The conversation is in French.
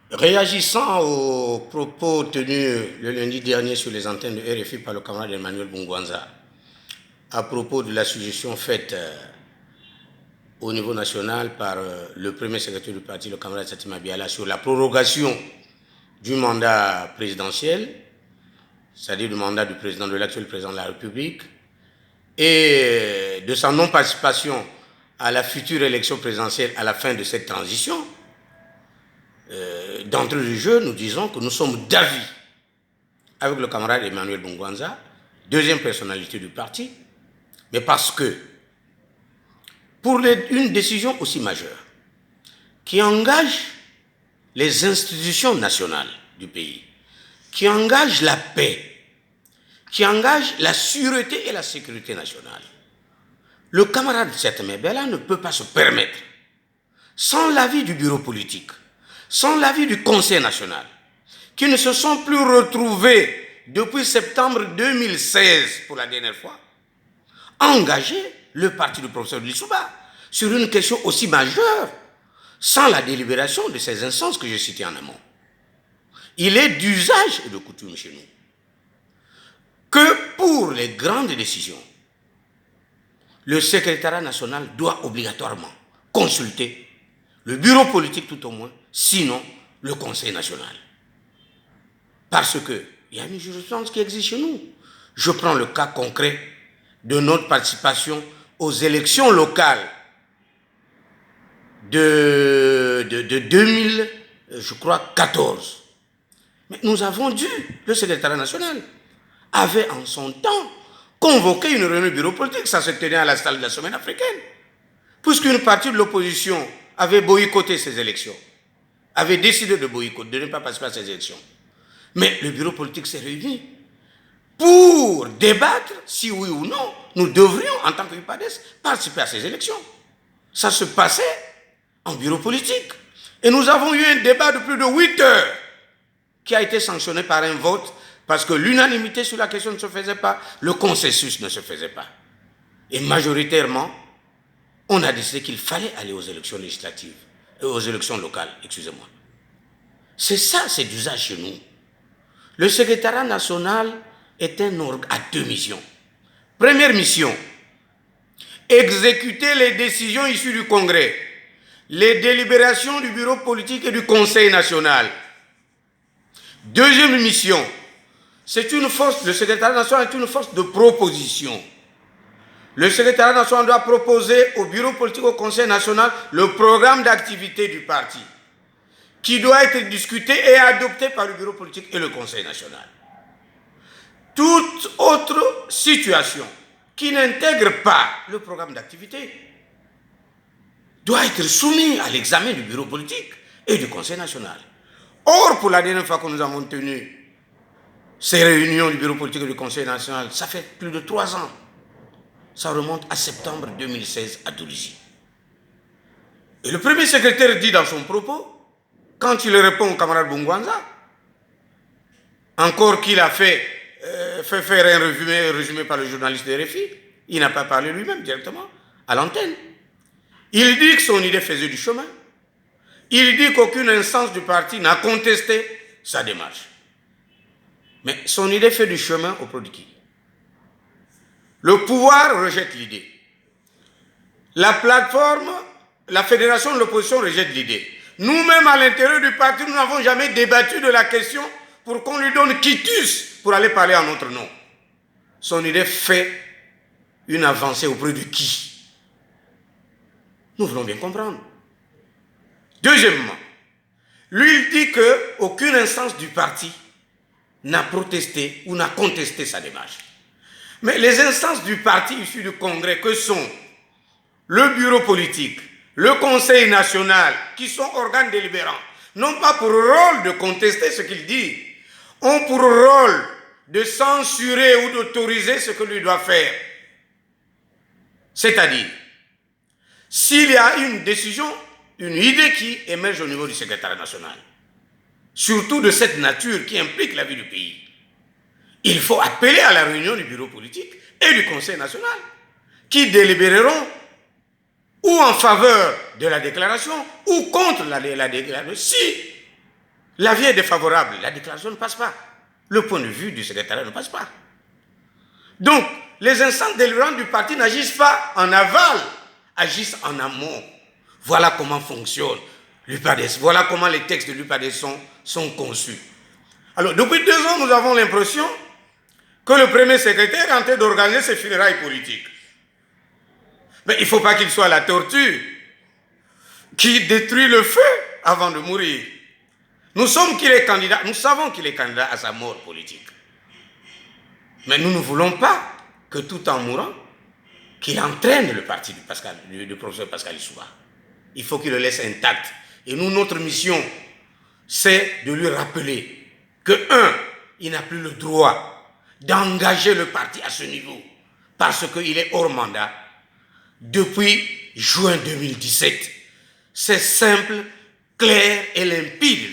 Réagissant aux propos tenus le lundi dernier sur les antennes de RFI par le camarade Emmanuel Bungwanza, à propos de la suggestion faite au niveau national par le premier secrétaire du parti, le camarade Satima Biala, sur la prorogation du mandat présidentiel, c'est-à-dire du mandat du président, de l'actuel président de la République, et de sa non-participation à la future élection présidentielle à la fin de cette transition, d'entrée du jeu, nous disons que nous sommes d'avis avec le camarade Emmanuel Bungwanza, deuxième personnalité du parti, mais parce que pour une décision aussi majeure qui engage les institutions nationales du pays, qui engage la paix, qui engage la sûreté et la sécurité nationale, le camarade Satima Biala ne peut pas se permettre, sans l'avis du bureau politique, sans l'avis du Conseil national, qui ne se sont plus retrouvés depuis septembre 2016 pour la dernière fois, engager le parti du professeur Lissouba sur une question aussi majeure, sans la délibération de ces instances que j'ai citées en amont. Il est d'usage et de coutume chez nous que pour les grandes décisions, le secrétariat national doit obligatoirement consulter le bureau politique tout au moins, sinon le Conseil national. Parce qu'il y a une jurisprudence qui existe chez nous. Je prends le cas concret de notre participation aux élections locales de 2014. Mais nous avons dû, le secrétariat national avait en son temps convoqué une réunion du bureau politique, ça se tenait à la salle de la semaine africaine, puisqu'une partie de l'opposition avait boycotté ces élections, avait décidé de boycotter, de ne pas participer à ces élections. Mais le bureau politique s'est réuni pour débattre si oui ou non nous devrions, en tant qu'UPADES, participer à ces élections. Ça se passait en bureau politique. Et nous avons eu un débat de plus de 8 heures qui a été sanctionné par un vote parce que l'unanimité sur la question ne se faisait pas, le consensus ne se faisait pas. Et majoritairement, on a décidé qu'il fallait aller aux élections législatives, aux élections locales, excusez-moi. C'est ça, c'est d'usage chez nous. Le secrétariat national est un organe à deux missions. Première mission, exécuter les décisions issues du Congrès, les délibérations du bureau politique et du Conseil national. Deuxième mission, c'est une force, le secrétariat national est une force de proposition. Le secrétariat national doit proposer au bureau politique, au Conseil national, le programme d'activité du parti, qui doit être discuté et adopté par le bureau politique et le Conseil national. Toute autre situation qui n'intègre pas le programme d'activité doit être soumise à l'examen du bureau politique et du Conseil national. Or, pour la dernière fois que nous avons tenu ces réunions du bureau politique et du Conseil national, ça fait plus de 3 ans. Ça remonte à septembre 2016 à Djoulizi. Et le premier secrétaire dit dans son propos, quand il répond au camarade Bungwanza, encore qu'il a fait faire un résumé par le journaliste de RFI, il n'a pas parlé lui-même directement à l'antenne. Il dit que son idée faisait du chemin. Il dit qu'aucune instance du parti n'a contesté sa démarche. Mais son idée fait du chemin au produit qui? Le pouvoir rejette l'idée. La plateforme, la fédération de l'opposition rejette l'idée. Nous-mêmes, à l'intérieur du parti, nous n'avons jamais débattu de la question pour qu'on lui donne quitus pour aller parler en notre nom. Son idée fait une avancée auprès de qui? Nous voulons bien comprendre. Deuxièmement, lui, il dit qu'aucune instance du parti n'a protesté ou n'a contesté sa démarche. Mais les instances du parti issues du Congrès, que sont le bureau politique, le Conseil national, qui sont organes délibérants, n'ont pas pour rôle de contester ce qu'il dit, ont pour rôle de censurer ou d'autoriser ce que lui doit faire. C'est-à-dire, s'il y a une décision, une idée qui émerge au niveau du secrétariat national, surtout de cette nature qui implique la vie du pays, il faut appeler à la réunion du bureau politique et du Conseil national, qui délibéreront ou en faveur de la déclaration ou contre la déclaration. Si L'avis est défavorable, la déclaration ne passe pas. Le point de vue du secrétariat ne passe pas. Donc, les instances délirantes du parti n'agissent pas en aval, agissent en amont. Voilà comment fonctionne l'UPADES. Voilà comment les textes de l'UPADES sont conçus. Alors, depuis 2 ans, nous avons l'impression que le premier secrétaire est en train d'organiser ses funérailles politiques. Mais il ne faut pas qu'il soit la tortue qui détruit le feu avant de mourir. Nous savons qu'il est candidat à sa mort politique. Mais nous ne voulons pas que tout en mourant, qu'il entraîne le parti du professeur Pascal Lissouba. Il faut qu'il le laisse intact. Et nous, notre mission, c'est de lui rappeler que, il n'a plus le droit d'engager le parti à ce niveau parce qu'il est hors mandat depuis juin 2017. C'est simple, clair et limpide.